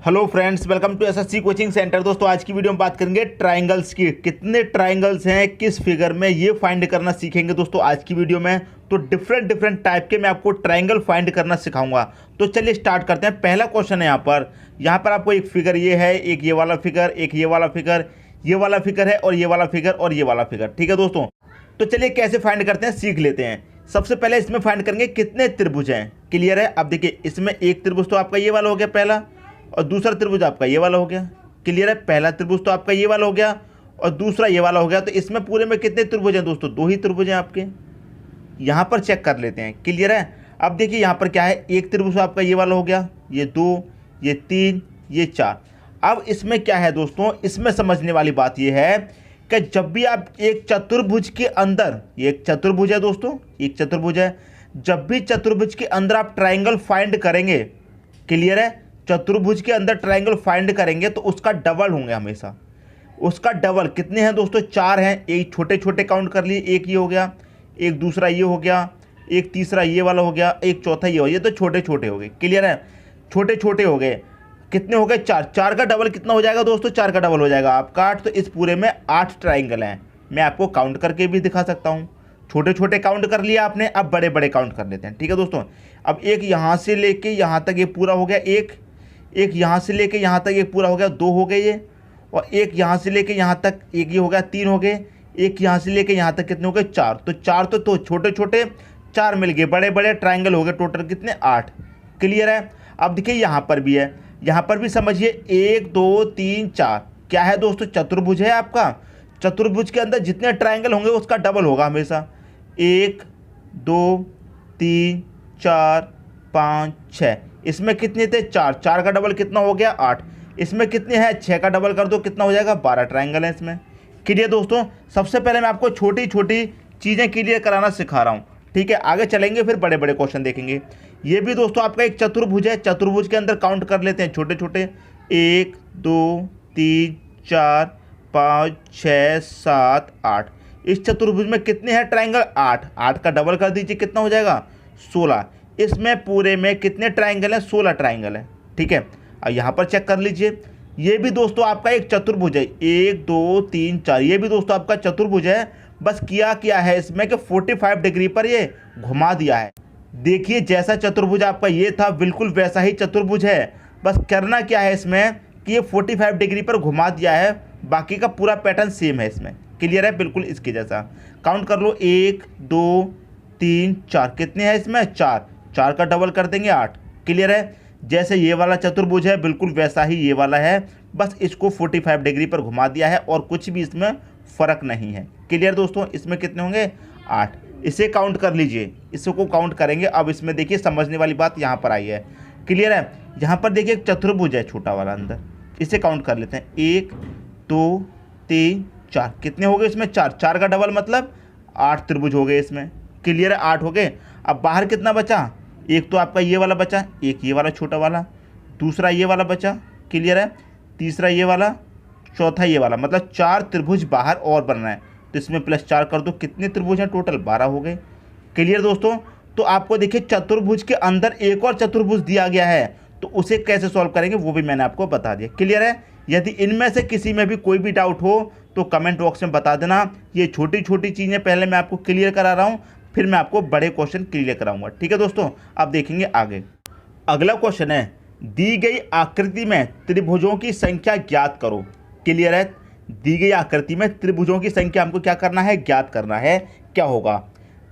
Hello friends, welcome to SSC coaching centre. दोस्तों आज की वीडियो में बात करेंगे ट्रायंगल्स की। कितने ट्रायंगल्स हैं किस फिगर में, ये फाइंड करना सीखेंगे दोस्तों आज की वीडियो में। तो डिफरेंट टाइप के मैं आपको ट्रायंगल फाइंड करना सिखाऊंगा। तो चलिए स्टार्ट करते हैं। पहला क्वेश्चन है यहाँ पर आपको एक फिगर ये है, एक ये वाला फिगर, एक ये वाला फिगर, ये वाला फिगर है और ये वाला फिगर और ये वाला फिगर। ठीक है दोस्तों, तो चलिए कैसे फाइंड करते हैं सीख लेते हैं। सबसे पहले इसमें फाइंड करेंगे कितने त्रिभुज हैं। क्लियर है। अब देखिए इसमें एक त्रिभुज तो आपका ये वाला हो गया पहला, और दूसरा त्रिभुज आपका ये वाला हो गया। क्लियर है। पहला त्रिभुज तो आपका ये वाला हो गया और दूसरा ये वाला हो गया। तो इसमें पूरे में कितने त्रिभुज हैं दोस्तों? दो ही त्रिभुज हैं आपके। यहाँ पर चेक कर लेते हैं। क्लियर है। अब देखिए यहाँ पर क्या है, एक त्रिभुज आपका ये वाला हो गया, ये दो, ये तीन, ये चार। अब इसमें क्या है दोस्तों, इसमें समझने वाली बात ये है कि जब भी आप एक चतुर्भुज के अंदर, ये एक चतुर्भुज है दोस्तों, एक चतुर्भुज है, जब भी चतुर्भुज के अंदर आप ट्राइंगल फाइंड करेंगे, क्लियर है, चतुर्भुज के अंदर ट्राइंगल फाइंड करेंगे तो उसका डबल होंगे हमेशा। उसका डबल कितने हैं दोस्तों? चार हैं। एक छोटे छोटे काउंट कर लिए, एक ये हो गया, एक दूसरा ये हो गया, एक तीसरा ये वाला हो गया, एक चौथा ये हो गया। ये तो छोटे छोटे हो गए। क्लियर है। छोटे छोटे हो गए। कितने हो गए? चार। चार का डबल कितना हो जाएगा दोस्तों? चार का डबल हो जाएगा आपका 8। तो इस पूरे में 8 ट्राइंगल हैं। मैं आपको काउंट करके भी दिखा सकता हूँ। छोटे छोटे काउंट कर लिया आपने, अब बड़े बड़े काउंट कर लेते हैं। ठीक है दोस्तों। अब एक यहाँ से लेके यहाँ तक ये पूरा हो गया, एक यहाँ से लेके यहाँ तक एक पूरा हो गया, दो हो गए ये, और एक यहाँ से लेके यहाँ तक एक ये हो गया, तीन हो गए। एक यहाँ से लेके यहाँ तक कितने हो गए? चार। तो चार तो छोटे छोटे चार मिल गए, बड़े बड़े ट्राइंगल हो गए। टोटल कितने? 8। क्लियर है। अब देखिए यहाँ पर भी है, यहाँ पर भी समझिए 1 2 3 4 क्या है दोस्तों? चतुर्भुज है आपका। चतुर्भुज के अंदर जितने ट्राइंगल होंगे उसका डबल होगा हमेशा। 1 2 3 4 5 6। इसमें कितने थे? चार। चार का डबल कितना हो गया? 8। इसमें कितने हैं? 6 का डबल कर दो, कितना हो जाएगा? 12 ट्राइंगल है इसमें। क्लियर दोस्तों। सबसे पहले मैं आपको छोटी छोटी चीज़ें क्लियर कराना सिखा रहा हूँ। ठीक है, आगे चलेंगे फिर बड़े बड़े क्वेश्चन देखेंगे। ये भी दोस्तों आपका एक चतुर्भुज है। चतुर्भुज के अंदर काउंट कर लेते हैं छोटे छोटे। 1 2 3 4 5 6 7 8। इस चतुर्भुज में कितने हैं ट्राइंगल? 8। 8 का डबल कर दीजिए, कितना हो जाएगा? 16। इसमें पूरे में कितने ट्राइंगल हैं? 16 ट्राइंगल है। ठीक है। अब यहाँ पर चेक कर लीजिए, ये भी दोस्तों आपका एक चतुर्भुज है। 1 2 3 4, ये भी दोस्तों आपका चतुर्भुज है। बस किया है इसमें कि 45 डिग्री पर ये घुमा दिया है। देखिए जैसा चतुर्भुज आपका ये था बिल्कुल वैसा ही चतुर्भुज है। बस करना क्या है इसमें कि ये 45 डिग्री पर घुमा दिया है, बाकी का पूरा पैटर्न सेम है इसमें। क्लियर है, बिल्कुल इसके जैसा। काउंट कर लो, 1 2 3 4। कितने हैं इसमें? 4। 4 का डबल कर देंगे, 8। क्लियर है। जैसे ये वाला चतुर्भुज है बिल्कुल वैसा ही ये वाला है, बस इसको 45 डिग्री पर घुमा दिया है और कुछ भी इसमें फ़र्क नहीं है। क्लियर दोस्तों। इसमें कितने होंगे? 8। इसे काउंट कर लीजिए, इसको काउंट करेंगे। अब इसमें देखिए समझने वाली बात यहाँ पर आई है। क्लियर है। यहाँ पर देखिए एक चतुर्भुज है छोटा वाला अंदर, इसे काउंट कर लेते हैं। 1 2 3 4। कितने हो गए इसमें? 4। 4 का डबल मतलब 8 त्रिभुज हो गए इसमें। क्लियर है, 8 हो गए। अब बाहर कितना बचा? एक तो आपका ये वाला बचा, एक ये वाला छोटा वाला, दूसरा ये वाला बचा। क्लियर है। तीसरा ये वाला, चौथा ये वाला, मतलब 4 त्रिभुज बाहर और बनना है। तो इसमें +4 कर दो, कितने त्रिभुज हैं टोटल? 12 हो गए। क्लियर दोस्तों। तो आपको देखिए चतुर्भुज के अंदर एक और चतुर्भुज दिया गया है, तो उसे कैसे सॉल्व करेंगे वो भी मैंने आपको बता दिया। क्लियर है। यदि इनमें से किसी में भी कोई भी डाउट हो तो कमेंट बॉक्स में बता देना। ये छोटी छोटी चीज़ें पहले मैं आपको क्लियर करा रहा हूँ, फिर मैं आपको बड़े क्वेश्चन क्लियर कराऊंगा। ठीक है दोस्तों। अब देखेंगे आगे। अगला क्वेश्चन है, दी गई आकृति में त्रिभुजों की संख्या ज्ञात करो। क्लियर है। दी गई आकृति में त्रिभुजों की संख्या हमको क्या करना है? ज्ञात करना है। क्या होगा?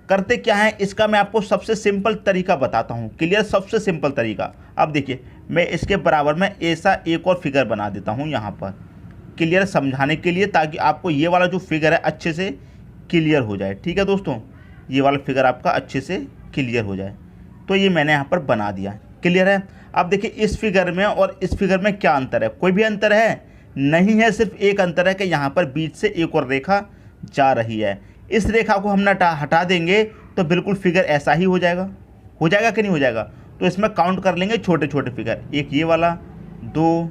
करते क्या है इसका मैं आपको सबसे सिंपल तरीका बताता हूँ। क्लियर। सबसे सिंपल तरीका। अब देखिए मैं इसके बराबर में ऐसा एक और फिगर बना देता हूँ यहाँ पर। क्लियर, समझाने के लिए, ताकि आपको ये वाला जो फिगर है अच्छे से क्लियर हो जाए। ठीक है दोस्तों, ये वाला फिगर आपका अच्छे से क्लियर हो जाए। तो ये मैंने यहाँ पर बना दिया। क्लियर है। अब देखिए इस फिगर में और इस फिगर में क्या अंतर है? कोई भी अंतर है नहीं है। सिर्फ एक अंतर है कि यहाँ पर बीच से एक और रेखा जा रही है। इस रेखा को हम हटा देंगे तो बिल्कुल फिगर ऐसा ही हो जाएगा। हो जाएगा कि नहीं हो जाएगा? तो इसमें काउंट कर लेंगे छोटे छोटे फिगर। एक ये वाला, 2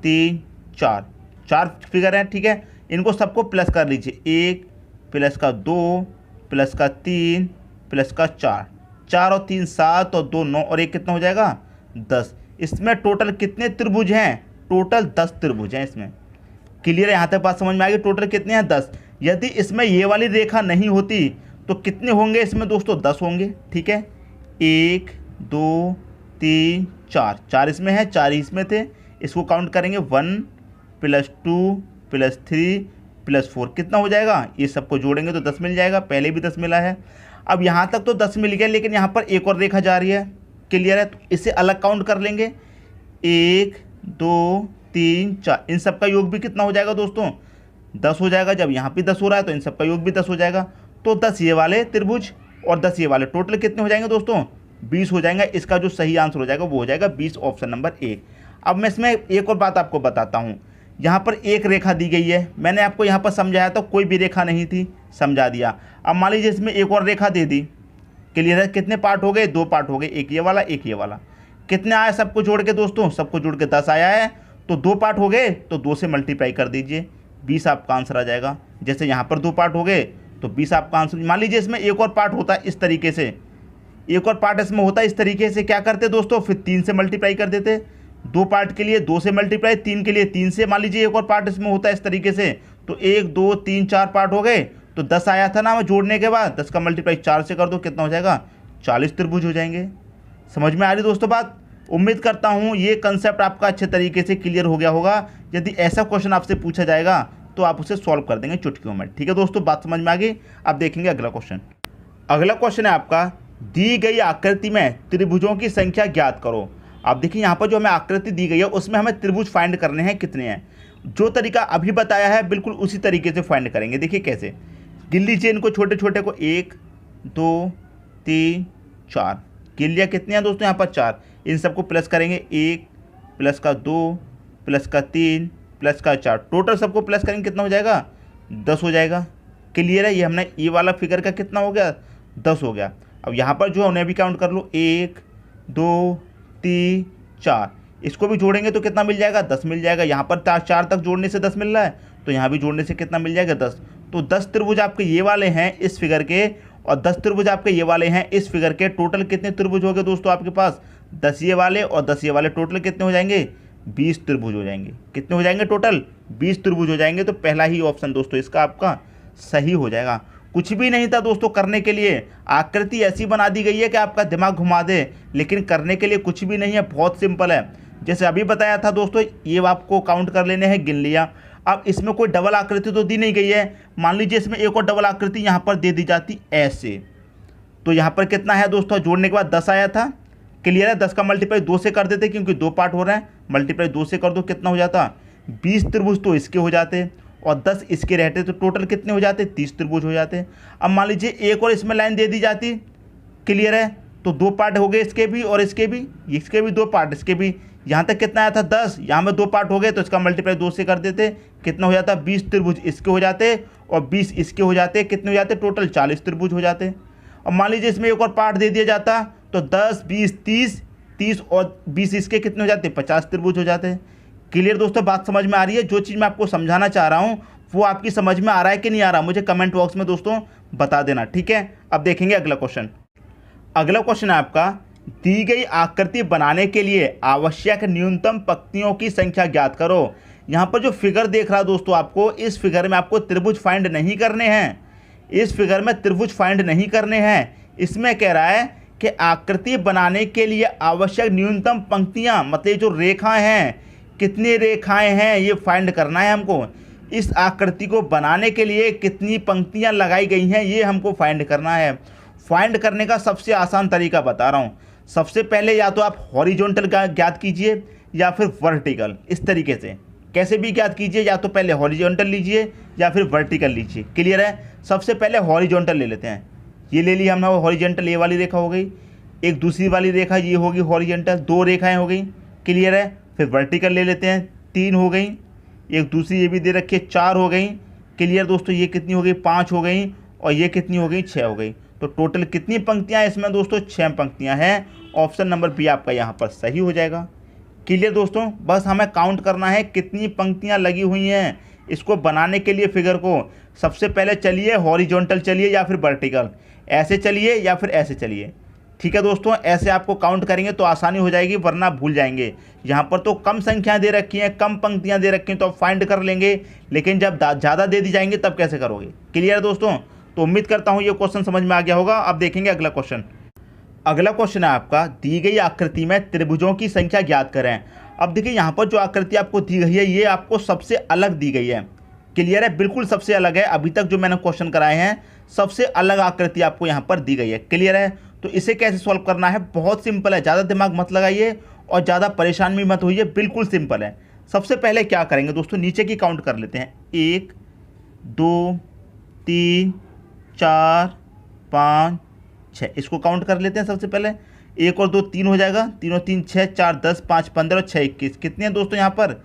3 4, 4 फिगर हैं। ठीक है। इनको सबको प्लस कर लीजिए। 1 प्लस का 2 प्लस का 3 प्लस का 4। 4 और 3 7 और 2 9 और 1 कितना हो जाएगा? 10। इसमें टोटल कितने त्रिभुज हैं? टोटल 10 त्रिभुज हैं इसमें। क्लियर है? यहाँ तक बात समझ में आ गई? टोटल कितने हैं? 10। यदि इसमें ये वाली रेखा नहीं होती तो कितने होंगे इसमें दोस्तों? 10 होंगे। ठीक है, 1 2 3 4, 4 इसमें है, 4 ही इसमें थे। इसको काउंट करेंगे 1 + 2 + 3 + 4, कितना हो जाएगा? ये सबको जोड़ेंगे तो 10 मिल जाएगा। पहले भी 10 मिला है। अब यहाँ तक तो 10 मिल गया, लेकिन यहाँ पर एक और रेखा जा रही है। क्लियर है? तो इसे अलग काउंट कर लेंगे। 1 2 3 4, इन सब का योग भी कितना हो जाएगा दोस्तों? 10 हो जाएगा। जब यहाँ भी 10 हो रहा है तो इन सब का योग भी 10 हो जाएगा। तो 10 ये वाले त्रिभुज और 10 ये वाले, टोटल कितने हो जाएंगे दोस्तों? 20 हो जाएंगे। इसका जो सही आंसर हो जाएगा वो हो जाएगा 20, ऑप्शन नंबर 1। अब मैं इसमें एक और बात आपको बताता हूँ। यहाँ पर एक रेखा दी गई है, मैंने आपको यहाँ पर समझाया था, कोई भी रेखा नहीं थी, समझा दिया। अब मान लीजिए इसमें एक और रेखा दे दी। क्लियर है? कितने पार्ट हो गए? 2 पार्ट हो गए, एक ये वाला एक ये वाला। कितने आया सबको जोड़ के दोस्तों? सबको जोड़ के 10 आया है। तो 2 पार्ट हो गए तो 2 से मल्टीप्लाई कर दीजिए, 20 आपका आंसर आ जाएगा। जैसे यहाँ पर 2 पार्ट हो गए तो 20 आपका आंसर। मान लीजिए इसमें एक और पार्ट होता है इस तरीके से, एक और पार्ट इसमें होता है इस तरीके से, क्या करते दोस्तों? फिर 3 से मल्टीप्लाई कर देते। 2 पार्ट के लिए 2 से मल्टीप्लाई, 3 के लिए 3 से। मान लीजिए एक और पार्ट इसमें होता है इस तरीके से, तो 1 2 3 4 पार्ट हो गए तो 10 आया था ना जोड़ने के बाद। 10 का मल्टीप्लाई 4 से कर दो, कितना हो जाएगा? 40 त्रिभुज हो जाएंगे। समझ में आ रही दोस्तों बात? उम्मीद करता हूँ ये कंसेप्ट आपका अच्छे तरीके से क्लियर हो गया होगा। यदि ऐसा क्वेश्चन आपसे पूछा जाएगा तो आप उसे सॉल्व कर देंगे चुटकियों में। ठीक है दोस्तों, बात समझ में आ गई? अब देखेंगे अगला क्वेश्चन। अगला क्वेश्चन है आपका, दी गई आकृति में त्रिभुजों की संख्या ज्ञात करो। आप देखिए यहाँ पर जो हमें आकृति दी गई है उसमें हमें त्रिभुज फाइंड करने हैं, कितने हैं। जो तरीका अभी बताया है बिल्कुल उसी तरीके से फाइंड करेंगे। देखिए कैसे, गिन लीजिए इनको छोटे छोटे को। 1 2 3 4, गिन लिया। कितने हैं दोस्तों? यहाँ पर 4। इन सबको प्लस करेंगे, 1 + का 2 + का 3 + का 4, टोटल सबको प्लस करेंगे, कितना हो जाएगा? 10 हो जाएगा। क्लियर है? ये हमने ये वाला फिगर का कितना हो गया? 10 हो गया। अब यहाँ पर जो उन्हें भी काउंट कर लो, 1 2 3 4, इसको भी जोड़ेंगे तो कितना मिल जाएगा? 10 मिल जाएगा। यहाँ पर 4 तक जोड़ने से 10 मिल रहा है, तो यहाँ भी जोड़ने से कितना मिल जाएगा? 10। तो 10 त्रिभुज आपके ये वाले हैं इस फिगर के, और 10 त्रिभुज आपके ये वाले हैं इस फिगर के। टोटल कितने त्रिभुज हो गए दोस्तों आपके पास? 10 ये वाले और 10 ये वाले, टोटल कितने हो जाएंगे? 20 त्रिभुज हो जाएंगे। कितने हो जाएंगे? टोटल 20 त्रिभुज हो जाएंगे। तो पहला ही ऑप्शन दोस्तों इसका आपका सही हो जाएगा। कुछ भी नहीं था दोस्तों करने के लिए, आकृति ऐसी बना दी गई है कि आपका दिमाग घुमा दे, लेकिन करने के लिए कुछ भी नहीं है, बहुत सिंपल है। जैसे अभी बताया था दोस्तों, ये आपको काउंट कर लेने हैं, गिन लिया। अब इसमें कोई डबल आकृति तो दी नहीं गई है। मान लीजिए इसमें एक और डबल आकृति यहाँ पर दे दी जाती ऐसे, तो यहाँ पर कितना है दोस्तों? जोड़ने के बाद 10 आया था। क्लियर है? 10 का मल्टीप्लाई 2 से कर देते क्योंकि 2 पार्ट हो रहे हैं, मल्टीप्लाई 2 से कर दो, कितना हो जाता? 20 त्रिभुज तो इसके हो जाते और 10 इसके रहते, तो टोटल कितने हो जाते? 30 त्रिभुज हो जाते। अब मान लीजिए एक और इसमें लाइन दे दी जाती। क्लियर है? तो 2 पार्ट हो गए इसके भी और इसके भी 2 पार्ट, इसके भी। यहाँ तक कितना आया था? 10। यहाँ में 2 पार्ट हो गए तो इसका मल्टीप्लाई 2 से कर देते, कितना हो जाता? 20 त्रिभुज इसके हो जाते और 20 इसके हो जाते। कितने हो जाते? टोटल 40 त्रिभुज हो जाते। अब मान लीजिए इसमें एक और पार्ट दे दिया जाता तो 10 20 30 और 20 इसके कितने हो जाते? 50 त्रिभुज हो जाते। क्लियर दोस्तों, बात समझ में आ रही है? जो चीज़ मैं आपको समझाना चाह रहा हूँ वो आपकी समझ में आ रहा है कि नहीं आ रहा, मुझे कमेंट बॉक्स में दोस्तों बता देना। ठीक है, अब देखेंगे अगला क्वेश्चन। अगला क्वेश्चन है आपका, दी गई आकृति बनाने के लिए आवश्यक न्यूनतम पंक्तियों की संख्या ज्ञात करो। यहाँ पर जो फिगर देख रहा दोस्तों आपको, इस फिगर में आपको त्रिभुज फाइंड नहीं करने हैं, इस फिगर में त्रिभुज फाइंड नहीं करने हैं। इसमें कह रहा है कि आकृति बनाने के लिए आवश्यक न्यूनतम पंक्तियाँ, मतलब जो रेखाएं हैं, कितनी रेखाएं हैं ये फाइंड करना है हमको। इस आकृति को बनाने के लिए कितनी पंक्तियाँ लगाई गई हैं ये हमको फाइंड करना है। फाइंड करने का सबसे आसान तरीका बता रहा हूँ। सबसे पहले या तो आप हॉरिजॉन्टल ज्ञात कीजिए या फिर वर्टिकल, इस तरीके से कैसे भी ज्ञात कीजिए, या तो पहले हॉरिजॉन्टल लीजिए या फिर वर्टिकल लीजिए। क्लियर है? सबसे पहले हॉरिजॉन्टल ले लेते हैं। ये ले लिया हमने हॉरिजॉन्टल, ये वाली रेखा हो गई। एक दूसरी वाली रेखा ये होगी हॉरिजॉन्टल, 2 रेखाएं हो गई। क्लियर है? फिर वर्टिकल ले लेते हैं, 3 हो गई। एक दूसरी ये भी दे रखी है, 4 हो गई। क्लियर दोस्तों? ये कितनी हो गई? 5 हो गई। और ये कितनी हो गई? 6 हो गई। तो टोटल कितनी पंक्तियाँ हैं इसमें दोस्तों? 6 पंक्तियाँ हैं। ऑप्शन नंबर बी आपका यहाँ पर सही हो जाएगा। क्लियर दोस्तों? बस हमें काउंट करना है कितनी पंक्तियाँ लगी हुई हैं इसको बनाने के लिए फिगर को। सबसे पहले चलिए हॉरिजॉन्टल चलिए या फिर वर्टिकल, ऐसे चलिए या फिर ऐसे चलिए। ठीक है दोस्तों, ऐसे आपको काउंट करेंगे तो आसानी हो जाएगी, वरना भूल जाएंगे। यहाँ पर तो कम संख्याएं दे रखी हैं, कम पंक्तियां दे रखी हैं, तो आप फाइंड कर लेंगे, लेकिन जब ज़्यादा दे दी जाएंगे तब कैसे करोगे। क्लियर है दोस्तों? तो उम्मीद करता हूँ ये क्वेश्चन समझ में आ गया होगा। अब देखेंगे अगला क्वेश्चन। अगला क्वेश्चन है आपका, दी गई आकृति में त्रिभुजों की संख्या ज्ञात करें। अब देखिए यहाँ पर जो आकृति आपको दी गई है ये आपको सबसे अलग दी गई है। क्लियर है? बिल्कुल सबसे अलग है। अभी तक जो मैंने क्वेश्चन कराए हैं सबसे अलग आकृति आपको यहाँ पर दी गई है। क्लियर है? तो इसे कैसे सॉल्व करना है, बहुत सिंपल है, ज़्यादा दिमाग मत लगाइए और ज़्यादा परेशान भी मत होइए, बिल्कुल सिंपल है। सबसे पहले क्या करेंगे दोस्तों, नीचे की काउंट कर लेते हैं। 1 2 3 4 5 6, इसको काउंट कर लेते हैं सबसे पहले। 1 और 2 3 हो जाएगा, 3 और 3 6, 4 10, 5 15 और 6 21। कितने हैं दोस्तों यहाँ पर?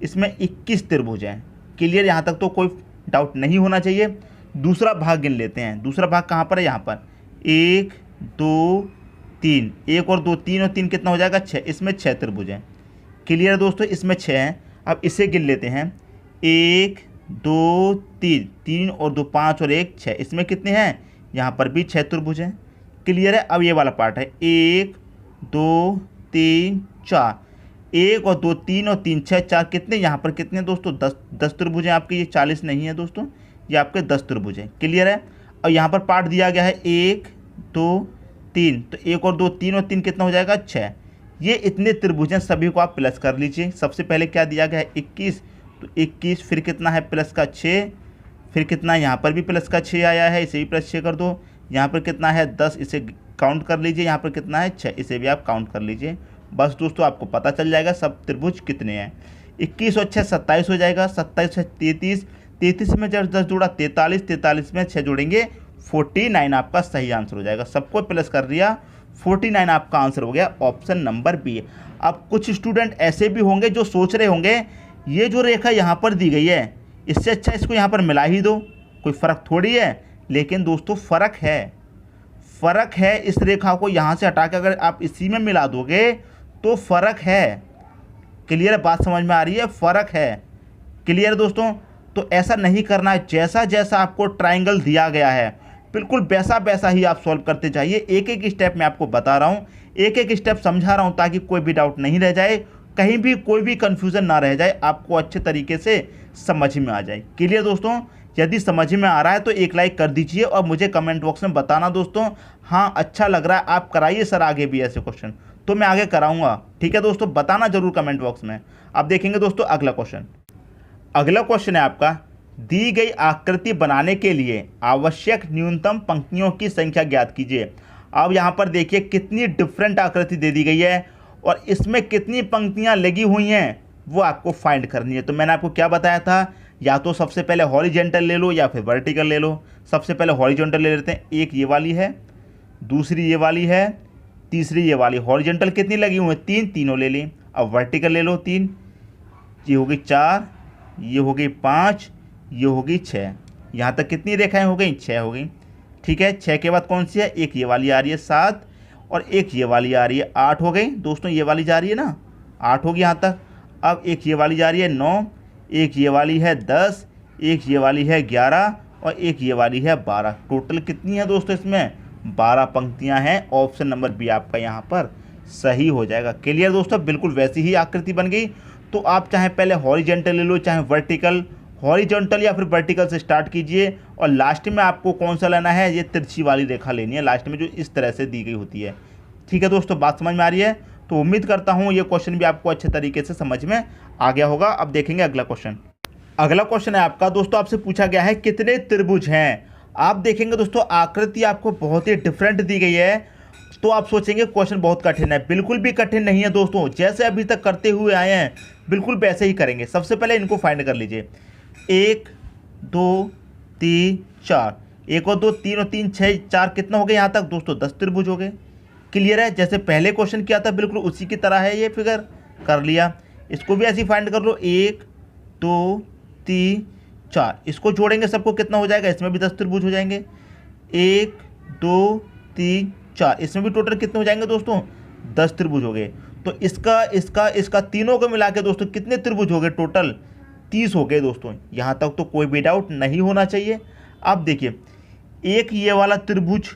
इसमें 21 त्रिभुज हैं। क्लियर? यहाँ तक तो कोई डाउट नहीं होना चाहिए। दूसरा भाग गिन लेते हैं। दूसरा भाग कहाँ पर है? यहाँ पर 1 2 3, 1 और 2 3 और 3 कितना हो जाएगा? 6। इसमें 6 त्रिभुज हैं। क्लियर है दोस्तों? इसमें 6 हैं। अब इसे गिन लेते हैं। 1 2 3, 3 और 2 5 और 1 6। इसमें कितने हैं? यहाँ पर भी 6 त्रिभुज हैं। क्लियर है? अब ये वाला पार्ट है 1 2 3 4, 1 और 2 3 और 3 6 4, कितने यहाँ पर कितने हैं दोस्तों? 10 त्रिभुज हैं आपके। ये 40 नहीं है दोस्तों, ये आपके 10 त्रिभुज हैं। क्लियर है? और यहाँ पर पार्ट दिया गया है 1 2 3, तो 1 और 2 3 और 3 कितना हो जाएगा? 6। ये इतने त्रिभुज हैं, सभी को आप प्लस कर लीजिए। सबसे पहले क्या दिया गया है? 21, तो 21 फिर कितना है? प्लस का 6, फिर कितना यहाँ पर भी प्लस का 6 आया है, इसे भी प्लस 6 कर दो। यहाँ पर कितना है? 10, इसे काउंट कर लीजिए। यहाँ पर कितना है? 6, इसे भी आप काउंट कर लीजिए। बस दोस्तों आपको पता चल जाएगा सब त्रिभुज कितने हैं। 21 और 6 27 हो जाएगा, 27 से 33, 33 में जब 10 जोड़ा 43, 43 में 6 जोड़ेंगे 49 आपका सही आंसर हो जाएगा। सबको प्लस कर दिया, 49 आपका आंसर हो गया, ऑप्शन नंबर बी। अब कुछ स्टूडेंट ऐसे भी होंगे जो सोच रहे होंगे ये जो रेखा यहाँ पर दी गई है इससे अच्छा इसको यहाँ पर मिला ही दो, कोई फ़र्क थोड़ी है। लेकिन दोस्तों फ़र्क है, फ़र्क है। इस रेखा को यहाँ से हटा के अगर आप इसी में मिला दोगे तो फ़र्क है। क्लियर है? बात समझ में आ रही है? फ़र्क है। क्लियर दोस्तों? तो ऐसा नहीं करना है। जैसा जैसा आपको ट्राइंगल दिया गया है बिल्कुल वैसा वैसा ही आप सॉल्व करते जाइए। एक एक स्टेप मैं आपको बता रहा हूँ, एक एक स्टेप समझा रहा हूँ ताकि कोई भी डाउट नहीं रह जाए, कहीं भी कोई भी कन्फ्यूज़न ना रह जाए, आपको अच्छे तरीके से समझ में आ जाए। क्लियर दोस्तों? यदि समझ में आ रहा है तो एक लाइक कर दीजिए और मुझे कमेंट बॉक्स में बताना दोस्तों, हाँ अच्छा लग रहा है, आप कराइए सर आगे भी ऐसे क्वेश्चन, तो मैं आगे कराऊंगा। ठीक है दोस्तों? बताना जरूर कमेंट बॉक्स में। अब देखेंगे दोस्तों अगला क्वेश्चन। अगला क्वेश्चन है आपका, दी गई आकृति बनाने के लिए आवश्यक न्यूनतम पंक्तियों की संख्या ज्ञात कीजिए। अब यहाँ पर देखिए कितनी डिफरेंट आकृति दे दी गई है और इसमें कितनी पंक्तियाँ लगी हुई हैं वो आपको फाइंड करनी है। तो मैंने आपको क्या बताया था, या तो सबसे पहले हॉरिजेंटल ले लो या फिर वर्टिकल ले लो। सबसे पहले हॉरिजेंटल ले लेते हैं। एक ये वाली है, दूसरी ये वाली है, तीसरी ये वाली। हॉरिजेंटल कितनी लगी हुई है? 3, तीनों ले ली। अब वर्टिकल ले लो 3, ये हो गई 4, ये हो गई 5, ये हो गई 6। यहाँ तक कितनी रेखाएं हो गई? 6 हो गई। ठीक है? 6 के बाद कौन सी है? एक ये वाली आ रही है 7 और एक ये वाली आ रही है 8 हो गई दोस्तों। ये वाली जा रही है ना, 8 होगी यहाँ तक। अब एक ये वाली जा रही है 9, एक ये वाली है 10, एक ये वाली है 11 और एक ये वाली है 12। टोटल कितनी है दोस्तों? इसमें 12 पंक्तियाँ हैं। ऑप्शन नंबर बी आपका यहाँ पर सही हो जाएगा। क्लियर दोस्तों? बिल्कुल वैसी ही आकृति बन गई। तो आप चाहे पहले हॉरिजेंटल ले लो चाहे वर्टिकल, हॉरिजॉन्टल या फिर वर्टिकल से स्टार्ट कीजिए और लास्ट में आपको कौन सा लेना है? ये तिरछी वाली रेखा लेनी है लास्ट में, जो इस तरह से दी गई होती है। ठीक है दोस्तों? बात समझ में आ रही है? तो उम्मीद करता हूँ ये क्वेश्चन भी आपको अच्छे तरीके से समझ में आ गया होगा। अब देखेंगे अगला क्वेश्चन। अगला क्वेश्चन है आपका दोस्तों, आपसे पूछा गया है कितने त्रिभुज हैं। आप देखेंगे दोस्तों आकृति आपको बहुत ही डिफरेंट दी गई है, तो आप सोचेंगे क्वेश्चन बहुत कठिन है। बिल्कुल भी कठिन नहीं है दोस्तों, जैसे अभी तक करते हुए आए हैं बिल्कुल वैसे ही करेंगे। सबसे पहले इनको फाइंड कर लीजिए। 1 2 3 4, 1 और 2 3 और 3 6 4, कितना हो गया यहाँ तक दोस्तों? 10 त्रिभुज हो गए। क्लियर है? जैसे पहले क्वेश्चन किया था बिल्कुल उसी की तरह है, ये फिगर कर लिया। इसको भी ऐसे ही फाइंड कर लो। 1 2 3 4, इसको जोड़ेंगे सबको कितना हो जाएगा? इसमें भी 10 त्रिभुज हो जाएंगे। 1 2 3 4, इसमें भी टोटल कितने हो जाएंगे दोस्तों? 10 त्रिभुज हो गए। तो इसका तीनों को मिला के दोस्तों कितने त्रिभुज हो गए? टोटल 30 हो गए दोस्तों। यहाँ तक तो कोई भी डाउट नहीं होना चाहिए। अब देखिए एक ये वाला त्रिभुज,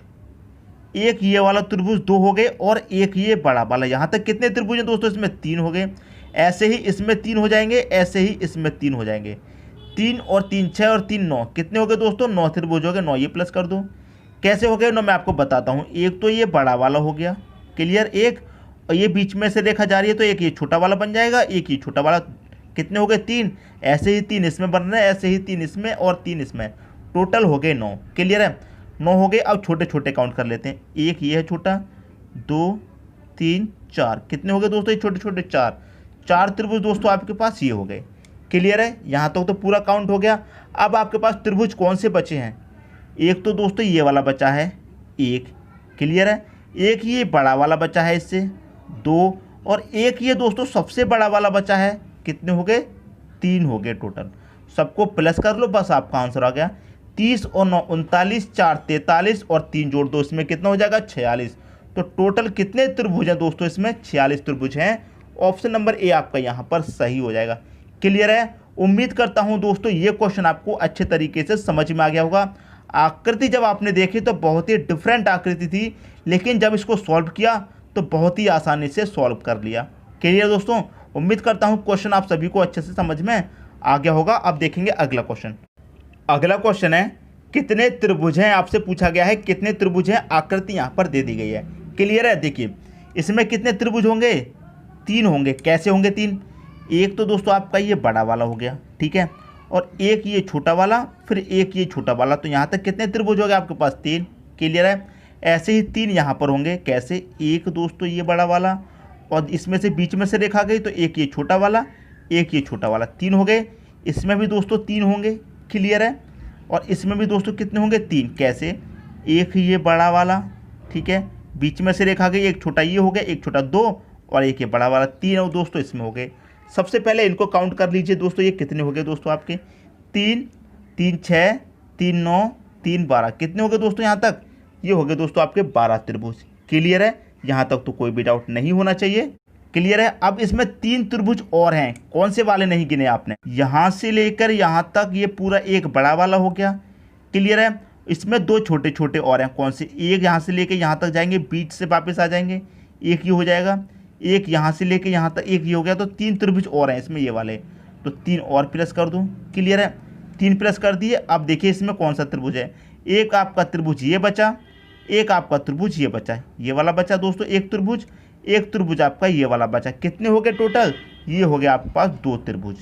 एक ये वाला त्रिभुज 2 हो गए और एक ये बड़ा वाला। यहाँ तक कितने त्रिभुज हैं दोस्तों? इसमें 3 हो गए। ऐसे ही इसमें 3 हो जाएंगे, ऐसे ही इसमें 3 हो जाएंगे। 3 और 3 6 और 3 9, कितने हो गए दोस्तों? 9 त्रिभुज हो गए। 9 ये प्लस कर दो। कैसे हो गए 9? मैं आपको बताता हूँ। एक तो ये बड़ा वाला हो गया, क्लियर, एक, और ये बीच में से रेखा जा रही है तो एक ये छोटा वाला बन जाएगा, एक ये छोटा वाला। कितने हो गए? 3। ऐसे ही 3 इसमें बन रहे हैं, ऐसे ही 3 इसमें और 3 इसमें, टोटल हो गए 9। क्लियर है? 9 हो गए। अब छोटे छोटे काउंट कर लेते हैं। एक ये है छोटा, 2 3 4, कितने हो गए दोस्तों? ये छोटे छोटे 4। 4 त्रिभुज दोस्तों आपके पास ये हो गए। क्लियर है? यहाँ तक तो पूरा काउंट हो गया। अब आपके पास त्रिभुज कौन से बचे हैं? एक तो दोस्तों ये वाला बचा है, एक, क्लियर है। एक ये बड़ा वाला बचा है, इससे 2, और एक ये दोस्तों सबसे बड़ा वाला बचा है। कितने हो गए? 3 हो गए टोटल। सबको प्लस कर लो, बस आपका आंसर आ गया। 30 और 9 39, 4 43 और 3 जोड़ दो, इसमें कितना हो जाएगा? 46। तो टोटल कितने त्रिभुज हैं दोस्तों? इसमें 46 त्रिभुज हैं। ऑप्शन नंबर ए आपका यहाँ पर सही हो जाएगा। क्लियर है? उम्मीद करता हूँ दोस्तों ये क्वेश्चन आपको अच्छे तरीके से समझ में आ गया होगा। आकृति जब आपने देखी तो बहुत ही डिफरेंट आकृति थी, लेकिन जब इसको सॉल्व किया तो बहुत ही आसानी से सॉल्व कर लिया। क्लियर दोस्तों? उम्मीद करता हूँ क्वेश्चन आप सभी को अच्छे से समझ में आ गया होगा। अब देखेंगे अगला क्वेश्चन। अगला क्वेश्चन है कितने त्रिभुज हैं, आपसे पूछा गया है कितने त्रिभुज हैं। आकृति यहाँ पर दे दी गई है। क्लियर है? देखिए इसमें कितने त्रिभुज होंगे? 3 होंगे। कैसे होंगे 3? एक तो दोस्तों आपका ये बड़ा वाला हो गया, ठीक है, और एक ये छोटा वाला, फिर एक ये छोटा वाला। तो यहाँ तक कितने त्रिभुज हो गए आपके पास? 3। क्लियर है? ऐसे ही 3 यहाँ पर होंगे। कैसे? एक दोस्तों ये बड़ा वाला, और इसमें से बीच में से रेखा गई तो एक ये छोटा वाला, एक ये छोटा वाला, 3 हो गए। इसमें भी दोस्तों 3 होंगे। क्लियर है? और इसमें भी दोस्तों कितने होंगे? 3। कैसे? एक ये बड़ा वाला, ठीक है, बीच में से रेखा गई, एक छोटा ये हो गया, एक छोटा 2, और एक ये बड़ा वाला 3 और दोस्तों इसमें हो गए। सबसे पहले इनको काउंट कर लीजिए दोस्तों, ये कितने हो गए दोस्तों आपके? 3 3 6 3 9 3 12, कितने हो गए दोस्तों यहाँ तक? ये हो गए दोस्तों आपके 12 त्रिभुज। क्लियर है? यहाँ तक तो कोई भी डाउट नहीं होना चाहिए। क्लियर है? अब इसमें 3 त्रिभुज और हैं। कौन से वाले नहीं गिने आपने? यहाँ से लेकर यहाँ तक ये पूरा एक बड़ा वाला हो गया। क्लियर है? इसमें 2 छोटे छोटे और हैं। कौन से? एक यहाँ से लेकर यहाँ तक जाएंगे, बीच से वापस आ जाएंगे, एक ये हो जाएगा। एक यहाँ से लेकर यहाँ तक एक ये हो गया। तो 3 त्रिभुज और हैं इसमें, ये वाले। तो 3 और प्लस कर दूँ। क्लियर है? 3 प्लस कर दिए। अब देखिए इसमें कौन सा त्रिभुज है। एक आपका त्रिभुज ये बचा, एक आपका त्रिभुज ये बचा, ये वाला बचा दोस्तों एक त्रिभुज, एक त्रिभुज आपका ये वाला बचा। कितने हो गए टोटल? ये हो गया आपके पास 2 त्रिभुज।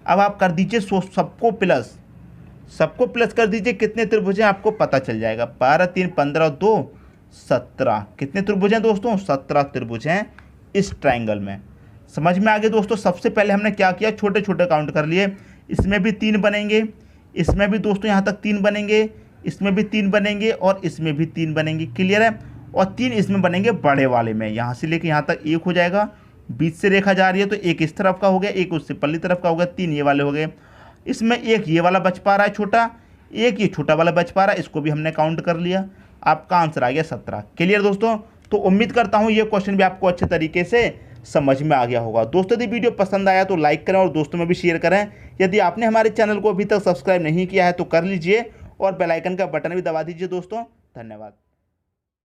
अब आप कर दीजिए सबको प्लस, सबको प्लस कर दीजिए। कितने त्रिभुज हैं आपको पता चल जाएगा। 12 3 15 2 17, कितने त्रिभुज हैं दोस्तों? 17 त्रिभुज हैं इस ट्राइंगल में। समझ में आ गए दोस्तों? सबसे पहले हमने क्या किया? छोटे छोटे काउंट कर लिए। इसमें भी 3 बनेंगे, इसमें भी दोस्तों यहाँ तक 3 बनेंगे, इसमें भी 3 बनेंगे, और इसमें भी 3 बनेंगे। क्लियर है? और 3 इसमें बनेंगे बड़े वाले में। यहाँ से लेके यहाँ तक 1 हो जाएगा। बीच से रेखा जा रही है तो एक इस तरफ का हो गया, एक उससे पल्ली तरफ का हो गया, 3 ये वाले हो गए। इसमें एक ये वाला बच पा रहा है छोटा, एक ये छोटा वाला बच पा रहा है, इसको भी हमने काउंट कर लिया। आपका आंसर आ गया 17। क्लियर दोस्तों? तो उम्मीद करता हूँ ये क्वेश्चन भी आपको अच्छे तरीके से समझ में आ गया होगा। दोस्तों यदि वीडियो पसंद आया तो लाइक करें और दोस्तों में भी शेयर करें। यदि आपने हमारे चैनल को अभी तक सब्सक्राइब नहीं किया है तो कर लीजिए, और बेल आइकन का बटन भी दबा दीजिए दोस्तों। धन्यवाद।